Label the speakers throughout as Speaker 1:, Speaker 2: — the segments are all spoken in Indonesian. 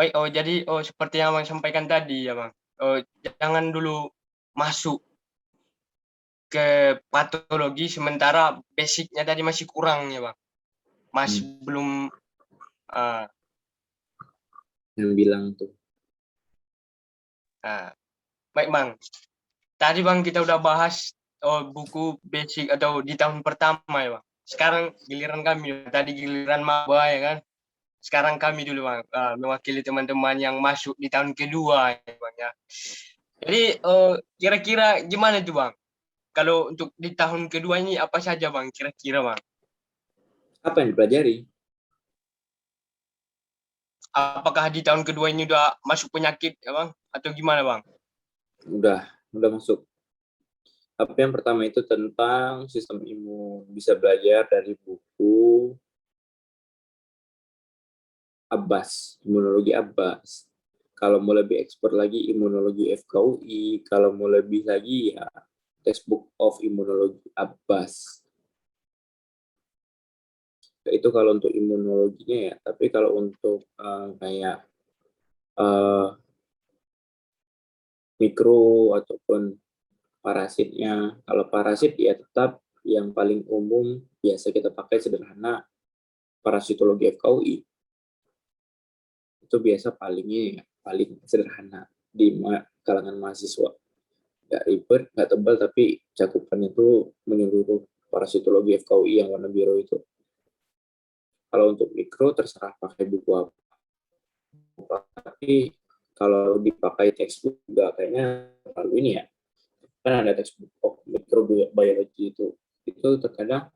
Speaker 1: Baik, jadi seperti yang Abang sampaikan tadi ya Bang, jangan dulu masuk ke patologi sementara basic-nya tadi masih kurang ya Bang, masih belum
Speaker 2: yang bilang tuh.
Speaker 1: Baik Bang, tadi Bang kita udah bahas buku basic atau di tahun pertama ya Bang. Sekarang giliran kami, tadi giliran maba ya kan. Sekarang kami dulu Bang, mewakili teman-teman yang masuk di tahun kedua ya Bang ya. Jadi kira-kira gimana tuh Bang? Kalau untuk di tahun kedua ini apa saja Bang kira-kira Bang?
Speaker 2: Apa yang dipelajari?
Speaker 1: Apakah di tahun kedua ini udah masuk penyakit ya Bang? Atau gimana Bang?
Speaker 2: Udah masuk. Tapi yang pertama itu tentang sistem imun. Bisa belajar dari buku Abbas, imunologi Abbas. Kalau mau lebih expert lagi, imunologi FKUI. Kalau mau lebih lagi, ya textbook of imunologi Abbas. Itu kalau untuk imunologinya ya. Tapi kalau untuk kayak mikro ataupun parasitnya, kalau parasit ya tetap yang paling umum biasa kita pakai sederhana parasitologi FKUI. Itu biasa palingnya ya, paling sederhana di kalangan mahasiswa. Nggak ribet, nggak tebal, tapi cakupannya itu menyeluruh parasitologi FKUI yang warna biru itu. Kalau untuk mikro terserah pakai buku apa. Tapi kalau dipakai textbook juga kayaknya terlalu ini ya. Kan ada textbook of microbiology itu terkadang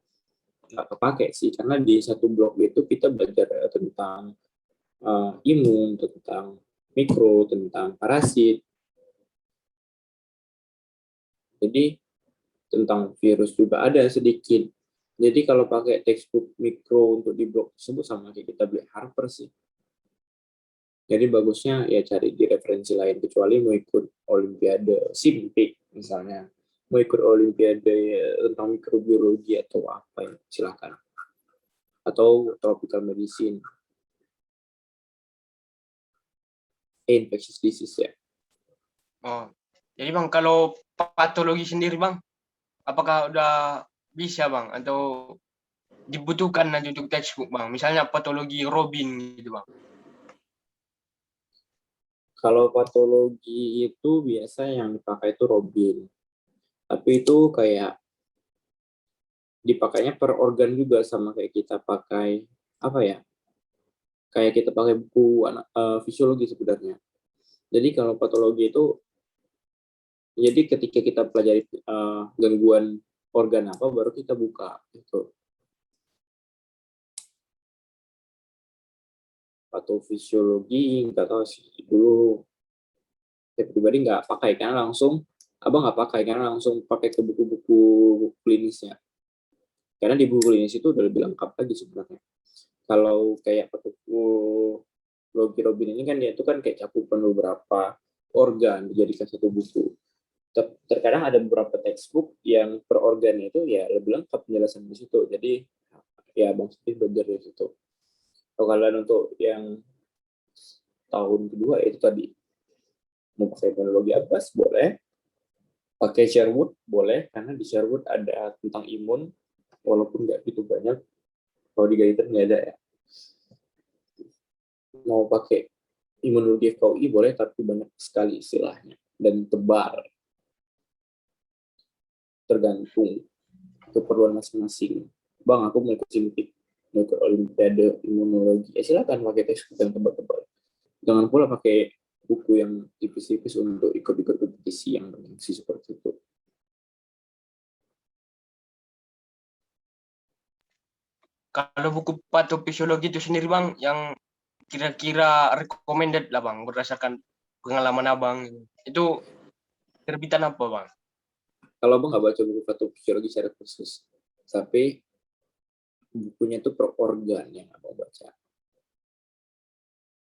Speaker 2: nggak kepake sih, karena di satu blok itu kita belajar tentang imun, tentang mikro, tentang parasit. Jadi tentang virus juga ada sedikit. Jadi kalau pakai textbook mikro untuk di blog tersebut sama kayak kita beli Harper sih. Jadi bagusnya ya cari di referensi lain, kecuali mau ikut Olimpiade Simpik misalnya, mau ikut Olimpiade tentang mikrobiologi atau apa ya, silakan. Atau tropical medicine, infectious disease ya.
Speaker 1: Jadi Bang kalau patologi sendiri Bang, apakah udah bisa Bang atau dibutuhkan nanti untuk textbook Bang? Misalnya patologi Robin gitu Bang.
Speaker 2: Kalau patologi itu biasa yang dipakai itu Robin. Tapi itu kayak dipakainya per organ juga, sama kayak kita pakai apa ya? Kayak kita pakai buku fisiologi sebenarnya. Jadi kalau patologi itu, jadi ketika kita pelajari gangguan organ apa, baru kita buka itu. Patofisiologi nggak tahu sih, dulu saya pribadi nggak pakai, karena langsung abang nggak pakai karena langsung pakai ke buku-buku klinisnya. Karena di buku klinis itu udah lebih lengkap lagi sebenarnya. Kalau kayak patologi Robin ini kan dia itu kan kayak cakupan beberapa organ dijadikan satu buku. Terkadang ada beberapa textbook yang per organ itu ya lebih lengkap penjelasan di situ. Jadi ya Bang Steve belajar di situ. Kalau kalian untuk yang tahun kedua itu tadi mau pakai teknologi Abbas boleh, pakai Sherwood boleh, karena di Sherwood ada tentang imun walaupun nggak begitu banyak. Kalau di Gaitan nggak ada ya. Mau pakai imunologi FKUI boleh, tapi banyak sekali istilahnya dan tebal, tergantung keperluan masing-masing. Bang, aku mau ikut Simpik, mau ikut Olimpiade Imunologi, ya silakan pakai textbook yang tebal-tebal. Jangan pula pakai buku yang tipis-tipis untuk ikut-ikut kompetisi yang berfungsi seperti itu.
Speaker 1: Kalau buku patofisiologi itu sendiri Bang, yang kira-kira recommended lah Bang, berdasarkan pengalaman Abang. Itu terbitan apa Bang?
Speaker 2: Kalau Bang nggak baca buku patofisiologi secara khusus, tapi bukunya itu per organ yang Abang baca.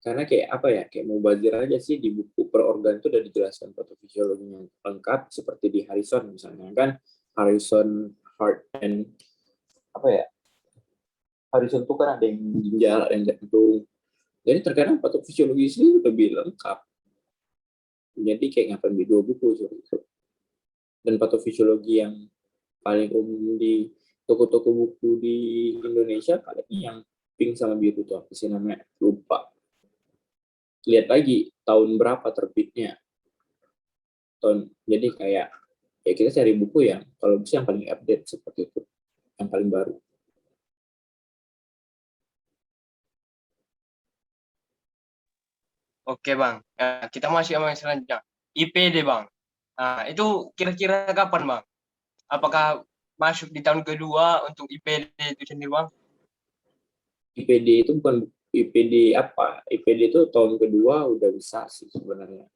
Speaker 2: Karena kayak apa ya, kayak mau bazir aja sih, di buku per organ itu udah dijelaskan patofisiologinya lengkap, seperti di Harrison misalnya kan, Harrison Heart and apa ya, Harrison tuh kan ada yang ginjal, ada yang jantung, Jadi terkadang patofisiologi itu lebih lengkap. Jadi kayak ngapain di 2 buku gitu. Dan patofisiologi yang paling umum di toko-toko buku di Indonesia paling yang pink sama biru tuh apa sih namanya, lupa. Lihat lagi tahun berapa terbitnya, jadi kayak ya kita cari buku yang kalau bisa yang paling update seperti itu, yang paling baru.
Speaker 1: Oke Bang, kita masih sama yang selanjutnya. IPD Bang. Nah, itu kira-kira kapan Bang? Apakah masuk di tahun kedua untuk IPD itu sendiri Bang?
Speaker 2: IPD itu bukan IPD apa, IPD itu tahun kedua udah bisa sih sebenarnya.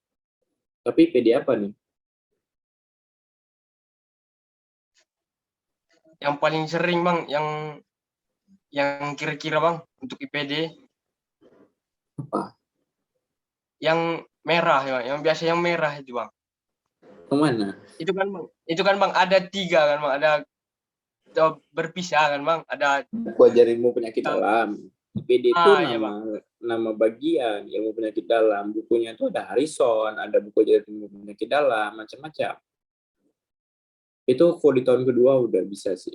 Speaker 2: Tapi IPD apa nih?
Speaker 1: Yang paling sering Bang, yang kira-kira Bang untuk IPD
Speaker 2: Apa?
Speaker 1: yang merah ya, Bang. Yang biasa yang merah itu Bang.
Speaker 2: Kemana?
Speaker 1: Itu kan Bang ada 3 kan Bang, ada berpisah kan Bang, ada
Speaker 2: Buku ajar ilmu penyakit dalam. IPD itu
Speaker 1: ya Bang.
Speaker 2: nama bagian ilmu penyakit dalam. Bukunya itu ada Harrison, ada buku ajar ilmu penyakit dalam, macam-macam. Itu kalau di tahun kedua udah bisa sih.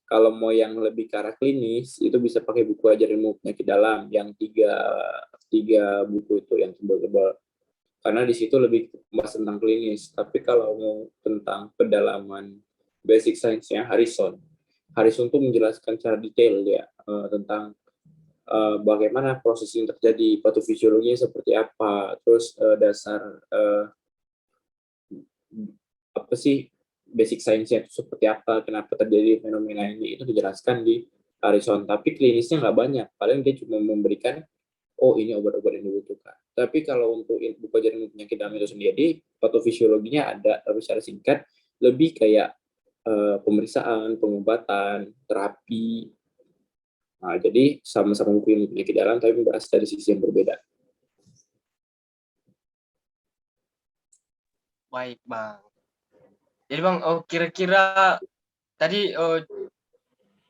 Speaker 2: Kalau mau yang lebih ke arah klinis, itu bisa pakai buku ajar ilmu penyakit dalam yang tiga buku itu yang tebal-tebal. Karena di situ lebih membahas tentang klinis. Tapi kalau mau tentang pedalaman basic science-nya, Harrison tuh menjelaskan secara detail ya tentang bagaimana proses yang terjadi, patofisiologinya seperti apa, terus dasar apa sih basic science-nya itu seperti apa, kenapa terjadi fenomena ini, itu dijelaskan di Harrison. Tapi klinisnya nggak banyak, paling dia cuma memberikan, oh ini obat-obat yang dibutuhkan. Tapi kalau untuk buku ajaran penyakit dalam itu sendiri, patofisiologinya ada, tapi secara singkat, lebih kayak pemeriksaan, pengobatan, terapi. Nah, jadi sama-sama buku ilmu penyakit dalam, tapi membahas dari sisi yang berbeda.
Speaker 1: Baik Bang. Jadi Bang, kira-kira tadi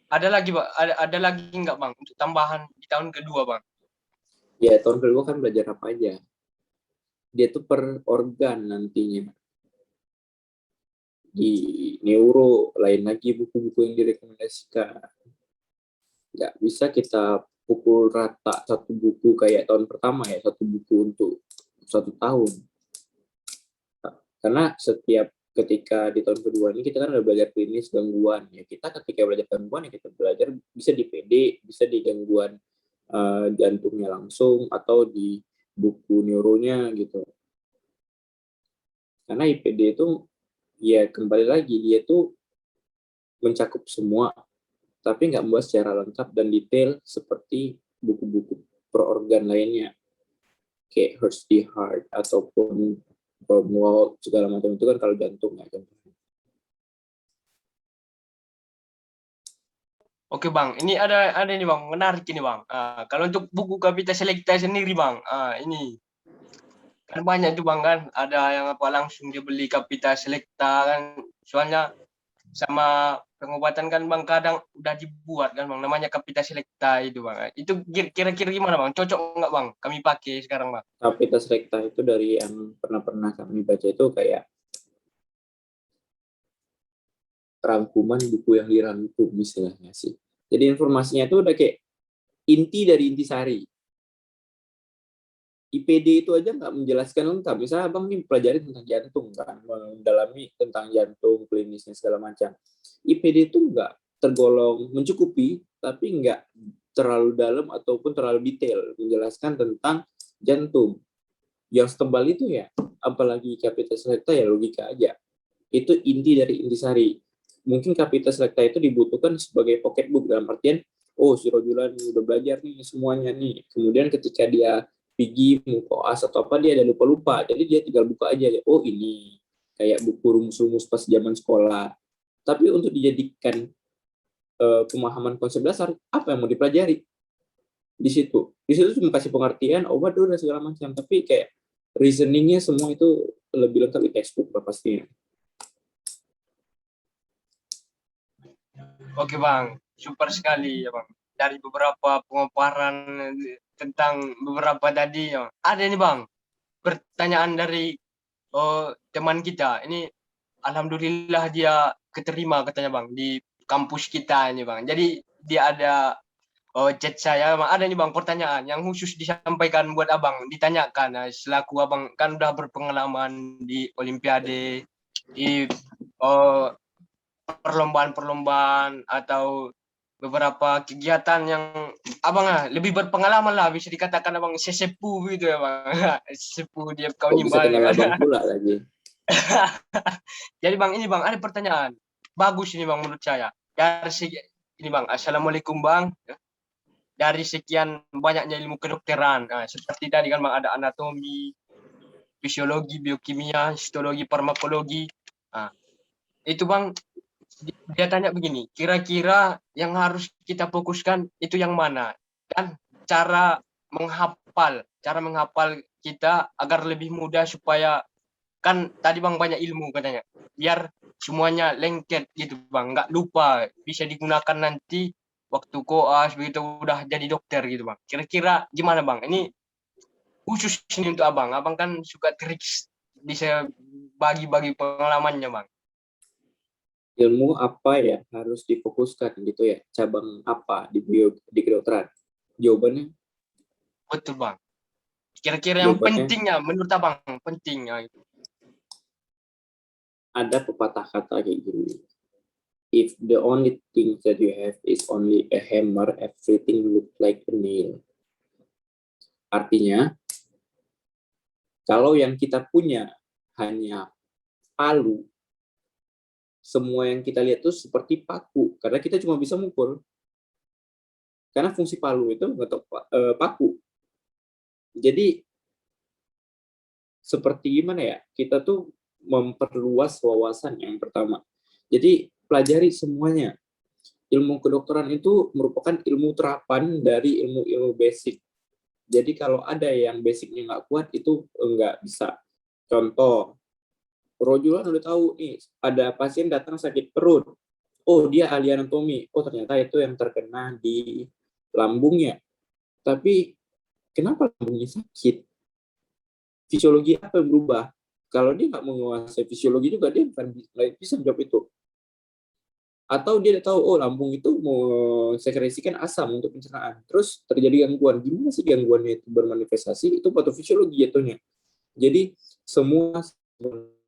Speaker 1: ada lagi Bang, ada lagi nggak Bang untuk tambahan di tahun kedua Bang?
Speaker 2: Ya, tahun kedua kan belajar apa aja. Dia tuh per organ nantinya. Di neuro, lain lagi buku-buku yang direkomendasikan. Nggak bisa kita pukul rata satu buku kayak tahun pertama ya, satu buku untuk 1 tahun. Karena setiap ketika di tahun kedua ini kita kan udah belajar klinis gangguan ya, kita ketika belajar gangguan ya kita belajar bisa di PD, bisa di gangguan jantungnya langsung atau di buku neuronya gitu. Karena IPD itu ya kembali lagi dia tuh mencakup semua, tapi nggak membahas secara lengkap dan detail seperti buku-buku per organ lainnya kayak Heart the Heart ataupun Wormwold segala macam itu kan kalau jantung ya kan.
Speaker 1: Oke Bang, ini ada ini Bang, menarik ini Bang. Kalau untuk buku Kapita Selekta sendiri Bang, ini kan banyak tuh Bang kan, ada yang apa langsung dia beli Kapita Selekta kan, soalnya sama pengobatan kan Bang kadang udah dibuat kan Bang, namanya Kapita Selekta itu Bang. Itu kira-kira gimana Bang? Cocok nggak Bang? Kami pakai sekarang Bang.
Speaker 2: Kapitas Recta itu dari yang pernah kami baca itu kayak rangkuman buku yang dirangkum misalnya sih. Jadi informasinya itu udah kayak inti dari intisari. IPD itu aja nggak menjelaskan lengkap. Misalnya abang nih pelajari tentang jantung kan, mendalami tentang jantung, klinisnya segala macam. IPD itu nggak tergolong mencukupi, tapi nggak terlalu dalam ataupun terlalu detail menjelaskan tentang jantung. Yang setebal itu ya, apalagi Kapitas Recta ya logika aja. Itu inti dari intisari. Mungkin Kapitas Recta itu dibutuhkan sebagai pocketbook dalam artian, oh si Rojulan udah belajar nih semuanya nih. Kemudian ketika dia pergi mau koas atau apa dia ada lupa-lupa, jadi dia tinggal buka aja. Oh ini kayak buku rumus-rumus pas zaman sekolah. Tapi untuk dijadikan pemahaman konsep dasar, apa yang mau dipelajari di situ cuma kasih pengertian obat dan segala macam, tapi kayak reasoningnya semua itu lebih lengkap di textbook pastinya.
Speaker 1: Oke Bang, super sekali ya Bang. Dari beberapa pemaparan tentang beberapa tadi. Ada nih Bang, pertanyaan dari teman kita. Ini alhamdulillah dia keterima katanya Bang di kampus kita ini Bang. Jadi dia ada chat saya Bang. Ada nih Bang pertanyaan yang khusus disampaikan buat Abang, ditanyakan selaku Abang kan udah berpengalaman di Olimpiade, di perlombaan-perlombaan atau beberapa kegiatan yang Abang lebih berpengalaman lah, bisa dikatakan Abang sesepuh gitu ya Bang. Sesepuh dia kau
Speaker 2: Kok bisa
Speaker 1: nimbal.
Speaker 2: kenal abang pula lagi?
Speaker 1: Jadi Bang, ini Bang ada pertanyaan. Bagus ini Bang menurut saya. Dari segi ini Bang, Assalamualaikum Bang. Dari sekian banyaknya ilmu kedokteran, seperti tadi kan Bang ada anatomi, fisiologi, biokimia, histologi, farmakologi. Itu Bang, dia tanya begini, kira-kira yang harus kita fokuskan itu yang mana? Dan cara menghafal kita agar lebih mudah supaya kan tadi Bang banyak ilmu katanya. Biar semuanya lengket gitu Bang, nggak lupa, bisa digunakan nanti waktu koas begitu udah jadi dokter gitu Bang. Kira-kira gimana Bang? Ini khusus ini untuk Abang. Abang kan suka trik, bisa bagi-bagi pengalamannya Bang.
Speaker 2: Ilmu apa ya harus difokuskan gitu ya? Cabang apa di kedokteran? Jawabannya,
Speaker 1: Betul Bang. Kira-kira yang
Speaker 2: jawabannya
Speaker 1: pentingnya menurut Abang pentingnya itu.
Speaker 2: ada pepatah kata kayak gini. If the only thing that you have is only a hammer, everything look like a nail. Artinya, kalau yang kita punya hanya palu, semua yang kita lihat itu seperti paku, karena kita cuma bisa mukul. Karena fungsi palu itu ngetok paku. Jadi, seperti gimana ya, kita tuh memperluas wawasan yang pertama. Jadi, pelajari semuanya. Ilmu kedokteran itu merupakan ilmu terapan dari ilmu-ilmu basic. Jadi kalau ada yang basicnya nggak kuat, itu nggak bisa. Contoh, Rojulan udah tahu nih, ada pasien datang sakit perut. Oh, dia ahli anatomi. Oh, ternyata itu yang terkena di lambungnya. Tapi kenapa lambungnya sakit? Fisiologi apa yang berubah? Kalau dia nggak menguasai fisiologi juga, dia bukan bisa jawab itu. Atau dia tahu, oh lambung itu mensekresikan asam untuk pencernaan. Terus terjadi gangguan. Gimana sih gangguannya itu bermanifestasi? Itu patofisiologi jatuhnya. Jadi semua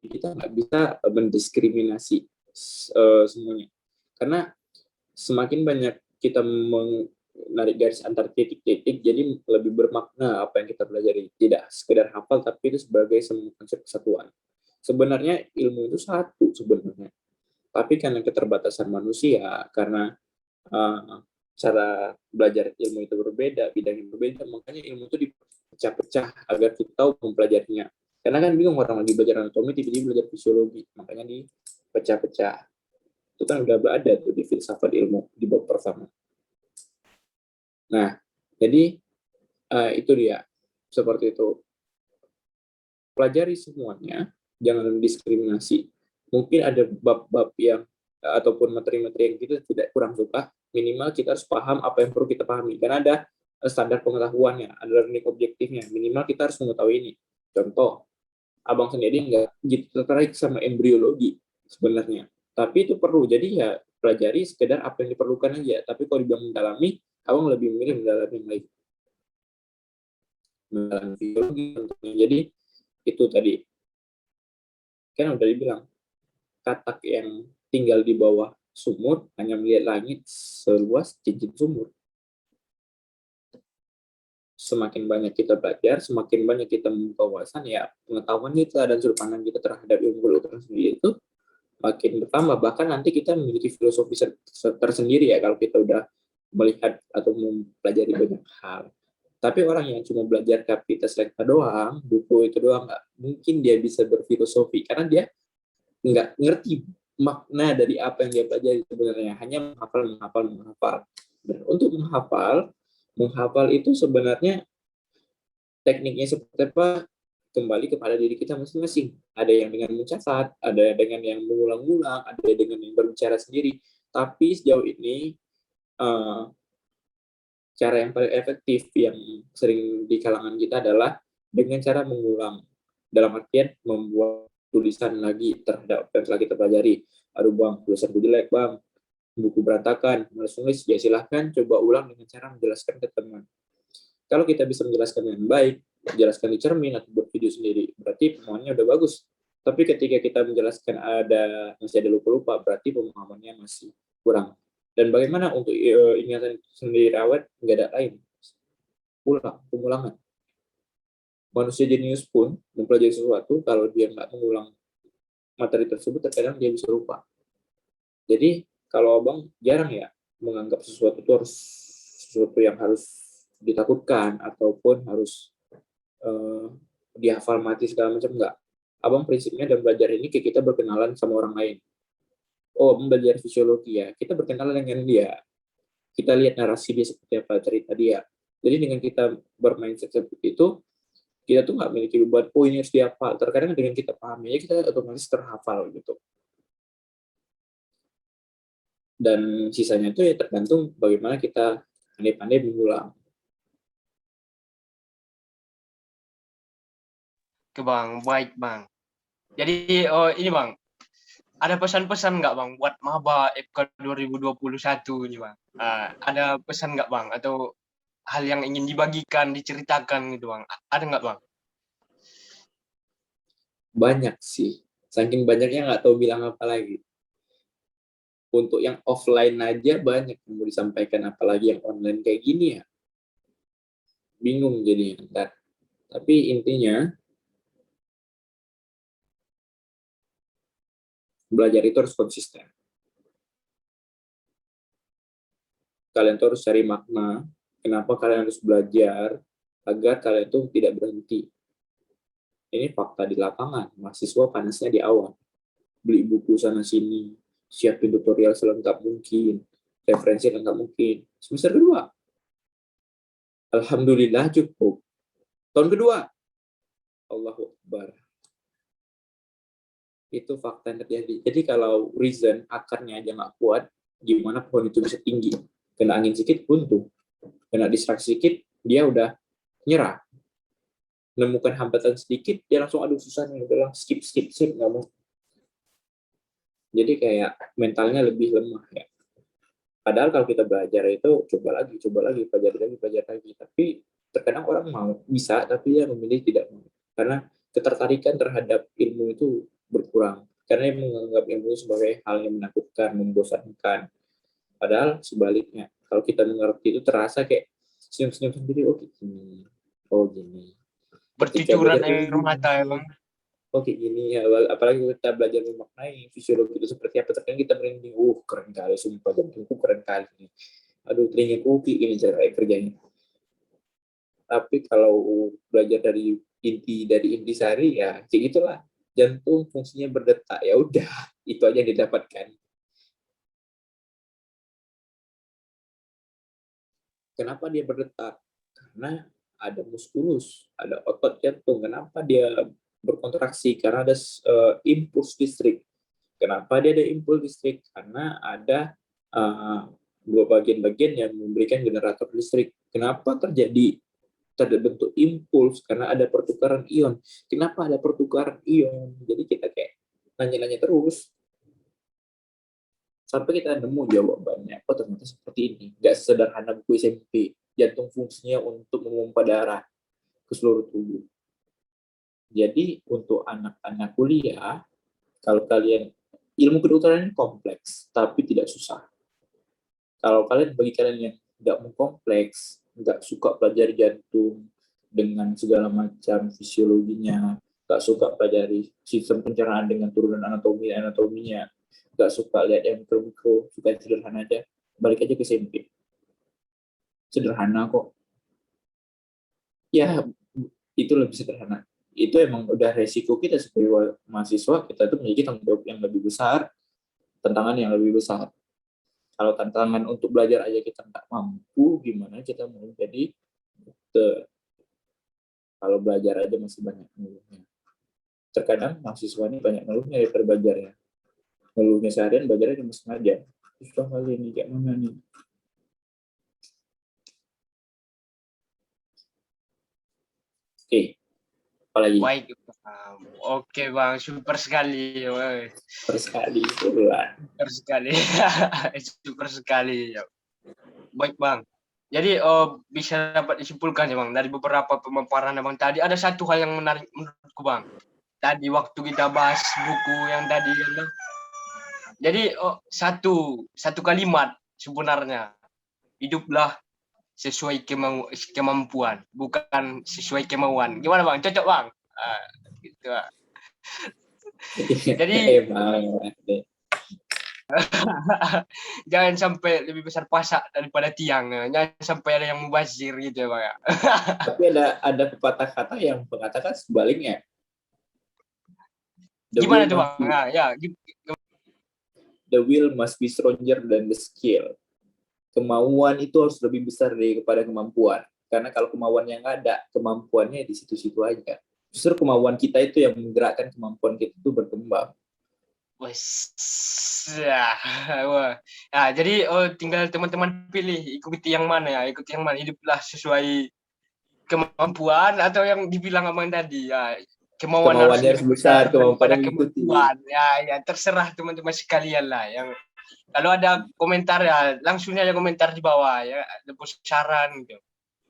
Speaker 2: kita nggak bisa mendiskriminasi semuanya. Karena semakin banyak kita menarik garis antar titik-titik, jadi lebih bermakna apa yang kita pelajari. Tidak sekedar hafal, tapi itu sebagai sebuah konsep kesatuan. Sebenarnya ilmu itu satu sebenarnya. Tapi karena keterbatasan manusia, karena cara belajar ilmu itu berbeda, bidangnya berbeda, makanya ilmu itu dipecah-pecah agar kita tahu mempelajarinya. Karena kan bingung orang lagi belajar anatomi, tiba-tiba belajar fisiologi, makanya dipecah-pecah. Itu kan udah ada tuh di filsafat ilmu di bab pertama. Nah, jadi itu dia, seperti itu. Pelajari semuanya, jangan diskriminasi. Mungkin ada bab-bab yang ataupun materi-materi yang kita tidak kurang suka, minimal kita harus paham apa yang perlu kita pahami. Karena ada standar pengetahuannya, ada learning objektifnya. Minimal kita harus mengetahui ini. Contoh, Abang sendiri nggak gitu tertarik sama embriologi sebenarnya. Tapi itu perlu. Jadi ya pelajari sekedar apa yang diperlukan aja. Tapi kalau dibilang mendalami, Abang lebih memilih mendalami yang lain. Mendalami biologi tentunya. Jadi itu tadi. Kan udah dibilang, katak yang tinggal di bawah sumur hanya melihat langit seluas cincin sumur. Semakin banyak kita belajar, semakin banyak kita membuka wawasan, ya pengetahuan kita dan sudut pandang kita terhadap ilmu kedokteran sendiri itu makin bertambah. Bahkan nanti kita memiliki filosofi tersendiri ya kalau kita udah melihat atau mempelajari banyak hal. Tapi orang yang cuma belajar Capitas Lecta doang, buku itu doang, nggak mungkin dia bisa berfilosofi karena dia nggak ngerti makna dari apa yang dia pelajari sebenarnya, hanya menghafal. Dan untuk menghafal itu sebenarnya tekniknya seperti apa, kembali kepada diri kita masing-masing. Ada yang dengan mencatat, ada dengan yang mengulang-ulang, ada dengan yang berbicara sendiri. Tapi sejauh ini cara yang paling efektif yang sering di kalangan kita adalah dengan cara mengulang. Dalam artian membuat tulisan lagi terhadap apa yang telah kita pelajari. Aduh bang, tulisanku jelek bang, buku berantakan, malas nulis, ya silahkan coba ulang dengan cara menjelaskan ke teman. Kalau kita bisa menjelaskan dengan baik, menjelaskan di cermin atau buat video sendiri, berarti pemahamannya udah bagus. Tapi ketika kita menjelaskan masih ada lupa-lupa, berarti pemahamannya masih kurang. Dan bagaimana untuk ingatan sendiri awet, nggak ada lain. Pengulangan. Manusia jenius pun mempelajari sesuatu, kalau dia nggak mengulang materi tersebut, terkadang dia bisa lupa. Jadi, kalau abang jarang ya menganggap sesuatu itu harus sesuatu yang harus ditakutkan, ataupun harus dihafal mati segala macam, enggak. Abang prinsipnya dalam belajar ini kita berkenalan sama orang lain. Oh, abang belajar fisiologi ya, kita berkenalan dengan dia. Kita lihat narasi dia seperti apa, cerita dia. Jadi dengan kita bermain seperti itu, kita tuh nggak memiliki beban, oh ini harus dihafal. Terkadang dengan kita pahami, ya kita otomatis terhafal gitu. Dan sisanya itu ya tergantung bagaimana kita pandai-pandai mengulang.
Speaker 1: Ke Bang, baik Bang. Jadi ini Bang, ada pesan-pesan nggak Bang buat maba FK 2021 ini Bang? Ada pesan nggak Bang? Atau hal yang ingin dibagikan, diceritakan gitu Bang? Ada nggak Bang?
Speaker 2: Banyak sih. Saking banyaknya nggak tahu bilang apa lagi. Untuk yang offline aja banyak yang mau disampaikan, apalagi yang online kayak gini ya. Bingung jadinya. Tapi intinya, belajar itu harus konsisten. Kalian tuh harus cari makna, kenapa kalian harus belajar, agar kalian tuh tidak berhenti. Ini fakta di lapangan, mahasiswa panasnya di awal. Beli buku sana-sini, siapin tutorial selengkap mungkin, referensi lengkap mungkin. Semester kedua, alhamdulillah cukup. Tahun kedua, Allahu Akbar. Itu fakta yang terjadi. Jadi kalau reason, akarnya aja nggak kuat, gimana pohon itu bisa tinggi? Kena angin sedikit, runtuh. Kena distraksi sedikit, dia udah nyerah. Menemukan hambatan sedikit, dia langsung aduh susah nih, udah skip, nggak mau. Jadi kayak mentalnya lebih lemah ya. Padahal kalau kita belajar itu coba lagi, pelajari lagi. Tapi terkadang orang mau, bisa, tapi dia memilih tidak mau. Karena ketertarikan terhadap ilmu itu berkurang. Karena dia menganggap ilmu sebagai hal yang menakutkan, membosankan. Padahal sebaliknya, kalau kita mengerti itu terasa kayak senyum-senyum sendiri, oh gini, oh gini. Ketika
Speaker 1: Bercucuran
Speaker 2: belajar, oh
Speaker 1: air mata ya
Speaker 2: gini,
Speaker 1: Bang.
Speaker 2: oh kayak gini ya. Apalagi kita belajar memaknai fisiologi itu seperti apa, terkadang kita merinding, keren kali, sumpah jantungku keren kali. Aduh, telinga kopi ini cara kerjanya. Tapi kalau belajar dari intisari ya kayak gitulah. Jantung fungsinya berdetak, ya udah, itu aja yang didapatkan. Kenapa dia berdetak? Karena ada muskulus, ada otot jantung. Kenapa dia berkontraksi? Karena ada impuls listrik. Kenapa dia ada impuls listrik? Karena ada dua bagian-bagian yang memberikan generator listrik. Kenapa terbentuk impuls? Karena ada pertukaran ion. Kenapa ada pertukaran ion? Jadi kita kayak nanya-nanya terus sampai kita nemu jawabannya. Oh ternyata seperti ini. Nggak sesederhana buku SMP. Jantung fungsinya untuk memompa darah ke seluruh tubuh. Jadi untuk anak-anak kuliah, kalau kalian ilmu kedokteran ini kompleks, tapi tidak susah. Kalau bagi kalian yang tidak mau kompleks, nggak suka pelajari jantung dengan segala macam fisiologinya, nggak suka pelajari sistem pencernaan dengan turunan anatominya, nggak suka lihat yang mikro, suka yang sederhana aja, balik aja ke SMP. Sederhana kok. Ya, itu lebih sederhana. Itu emang udah resiko kita sebagai mahasiswa, kita tuh memiliki tanggung jawab yang lebih besar, tantangan yang lebih besar. Kalau tantangan untuk belajar aja kita nggak mampu, gimana kita mau jadi dokter? Kalau belajar aja masih banyak ngeluhnya. Terkadang mahasiswa ini banyak ngeluhnya daripada belajarnya. Ngeluhnya seharian, belajarnya cuma sengaja. Susah kali ini, kayak mana nih? Apalagi
Speaker 1: Baik, Bang. Oke, Bang. Super sekali. Woi.
Speaker 2: per sekali bulan.
Speaker 1: Super sekali. Super sekali. Baik, Bang. Jadi bisa dapat disimpulkan ya, Bang, dari beberapa pemaparan Abang tadi ada satu hal yang menarik menurutku, Bang. Tadi waktu kita bahas buku yang tadi kan, Bang. Jadi satu kalimat sebenarnya, hiduplah sesuai kemampuan, bukan sesuai kemauan. Gimana, Bang? Cocok, Bang? Gitu. Jadi
Speaker 2: Emang
Speaker 1: jangan sampai lebih besar pasak daripada tiang. Jangan sampai ada yang mubazir gitu ya, Bang.
Speaker 2: tapi ada pepatah kata yang mengatakan sebaliknya. The
Speaker 1: Gimana
Speaker 2: will
Speaker 1: tuh,
Speaker 2: must
Speaker 1: Bang?
Speaker 2: be
Speaker 1: Ya,
Speaker 2: the will must be stronger than the skill. Kemauan itu harus lebih besar daripada kemampuan. Karena kalau kemauannya nggak ada, kemampuannya di situ-situ aja. Justru kemauan kita itu yang menggerakkan kemampuan kita itu berkembang.
Speaker 1: wes. Ya, wah. Nah, jadi tinggal teman-teman pilih ikuti yang mana ya, ikuti yang mana. Hiduplah sesuai kemampuan atau yang dibilang Abang tadi ya. Kemauan harus
Speaker 2: Kemauannya harus
Speaker 1: lebih
Speaker 2: besar,
Speaker 1: besar daripada
Speaker 2: kemampuannya mengikuti.
Speaker 1: kemampuan. Ya, terserah teman-teman sekalian lah. Yang kalau ada komentar ya langsung aja komentar di bawah ya, ada saran gitu.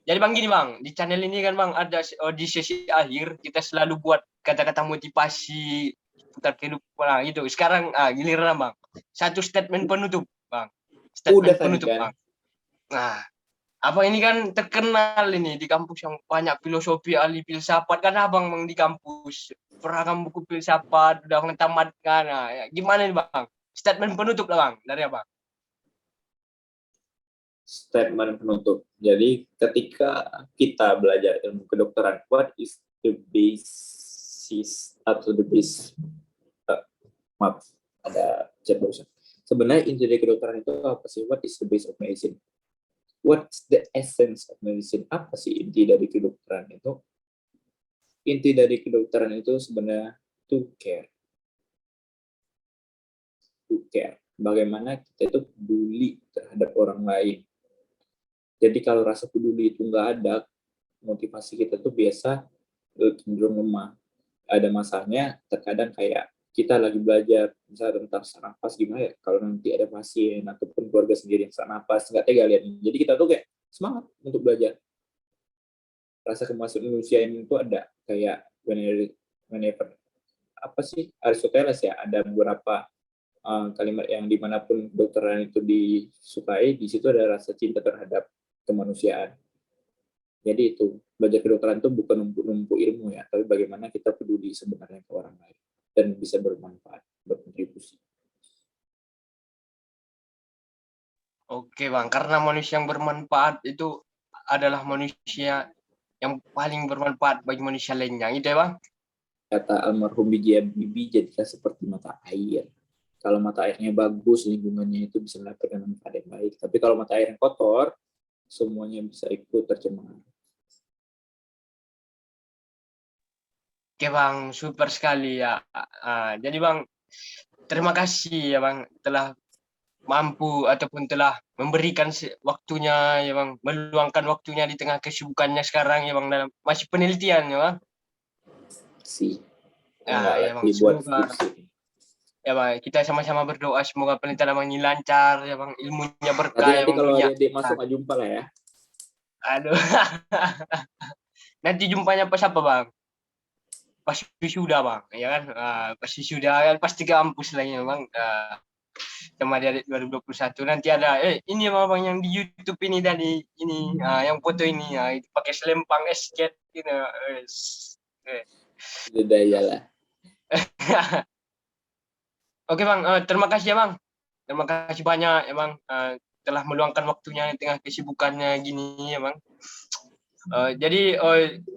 Speaker 1: Jadi Bang gini Bang, di channel ini kan Bang ada di sesi akhir kita selalu buat kata-kata motivasi seputar kehidupan gitu. Sekarang giliran Bang. Satu statement penutup Bang.
Speaker 2: Udah
Speaker 1: Statement
Speaker 2: tadi
Speaker 1: penutup
Speaker 2: kan.
Speaker 1: Bang. Nah, Abang ini kan terkenal ini di kampus yang banyak filosofi ahli filsafat kan Abang Bang di kampus. Beragam buku filsafat udah tamatkan. Nah, ya, gimana nih Bang? Statement penutup lah Bang dari Abang.
Speaker 2: Statement penutup. Jadi ketika kita belajar ilmu kedokteran, what is the basis atau the base? Maaf, ada chat barusan. Sebenarnya inti dari kedokteran itu apa sih? What is the base of medicine? What's the essence of medicine? Apa sih inti dari kedokteran itu? Inti dari kedokteran itu sebenarnya to care. To care. Bagaimana kita itu peduli terhadap orang lain. Jadi kalau rasa peduli itu nggak ada, motivasi kita tuh biasa cenderung lemah. Ada masanya terkadang kayak kita lagi belajar misalnya tentang sesak nafas gimana ya kalau nanti ada pasien ataupun keluarga sendiri yang sesak nafas nggak tega lihat. Jadi kita tuh kayak semangat untuk belajar. Rasa kemanusiaan itu ada kayak whenever apa sih Aristoteles ya ada beberapa kalimat yang dimanapun kedokteran itu disukai di situ ada rasa cinta terhadap kemanusiaan. Jadi itu belajar kedokteran itu bukan numpuk ilmu ya, tapi bagaimana kita peduli sebenarnya ke orang lain dan bisa bermanfaat, berkontribusi.
Speaker 1: Oke Bang, karena manusia yang bermanfaat itu adalah manusia yang paling bermanfaat bagi manusia lainnya. Itu ya Bang?
Speaker 2: Kata almarhum B.J. Habibie, jadilah seperti mata air. Kalau mata airnya bagus, lingkungannya itu bisa mendapatkan manfaat yang baik. Tapi kalau mata air yang kotor, semuanya bisa ikut tercemar.
Speaker 1: Oke Bang, super sekali ya. Jadi Bang, terima kasih ya Bang telah mampu ataupun telah memberikan waktunya ya Bang, meluangkan waktunya di tengah kesibukannya sekarang ya Bang dalam masih penelitian ya Bang.
Speaker 2: Sih, enggak
Speaker 1: Ya
Speaker 2: lagi
Speaker 1: Bang,
Speaker 2: buat
Speaker 1: semoga
Speaker 2: skripsi.
Speaker 1: ya Bang, kita sama-sama berdoa semoga penelitian Abang ini lancar ya Bang, ilmunya berkah ya
Speaker 2: Nanti
Speaker 1: Bang
Speaker 2: kalau
Speaker 1: dunia.
Speaker 2: adik masuk, jumpa lah ya.
Speaker 1: Aduh. Nanti jumpanya pas apa Bang? Pas wisuda Bang, ya kan? Pas wisuda kan pasti kampus lah ya Bang. Sama dari 2021 nanti ada ini Bang yang di YouTube ini tadi ini yang foto ini itu pakai selempang skate gitu.
Speaker 2: Sudah ya lah.
Speaker 1: Oke Bang, terima kasih ya Bang. Terima kasih banyak ya Bang telah meluangkan waktunya di tengah kesibukannya gini ya Bang. Jadi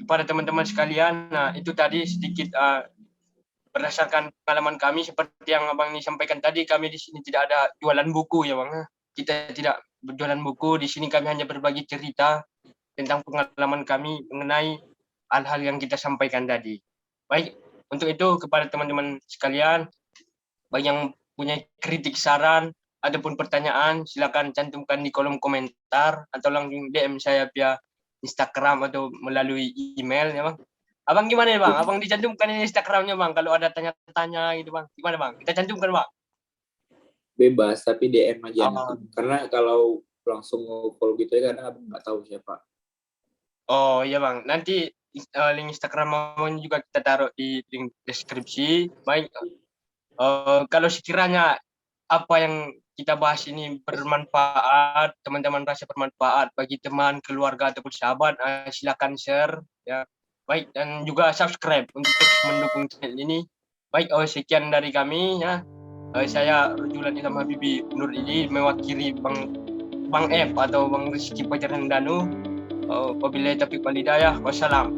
Speaker 1: kepada teman-teman sekalian, nah itu tadi sedikit berdasarkan pengalaman kami seperti yang Abang ini sampaikan tadi, kami di sini tidak ada jualan buku ya Bang. Kita tidak berjualan buku, di sini kami hanya berbagi cerita tentang pengalaman kami mengenai hal-hal yang kita sampaikan tadi. Baik, untuk itu kepada teman-teman sekalian, bagi yang punya kritik, saran, ataupun pertanyaan, silakan cantumkan di kolom komentar atau langsung DM saya via Instagram atau melalui email ya Bang. Abang gimana ya bang? Abang dicantumkan ini Instagramnya bang. Kalau ada tanya-tanya gitu bang. Gimana bang? Kita cantumkan bang.
Speaker 2: Bebas tapi DM aja nanti.
Speaker 1: Oh,
Speaker 2: Karena kalau langsung call gitu ya kadang abang nggak tahu siapa.
Speaker 1: oh iya bang. Nanti link Instagram abang juga kita taruh di link deskripsi. Baik. Kalau sekiranya apa yang kita bahas ini bermanfaat, teman-teman rasa bermanfaat bagi teman, keluarga ataupun sahabat, silakan share ya. Baik, dan juga subscribe untuk terus mendukung channel ini. Baik, sekian dari kami ya. Saya Rujulan Ilham Habibi Nur ini mewakili Bang F atau Bang Rizky Pajaran Danu. Wabillahi taufiq wal hidayah. Wassalam.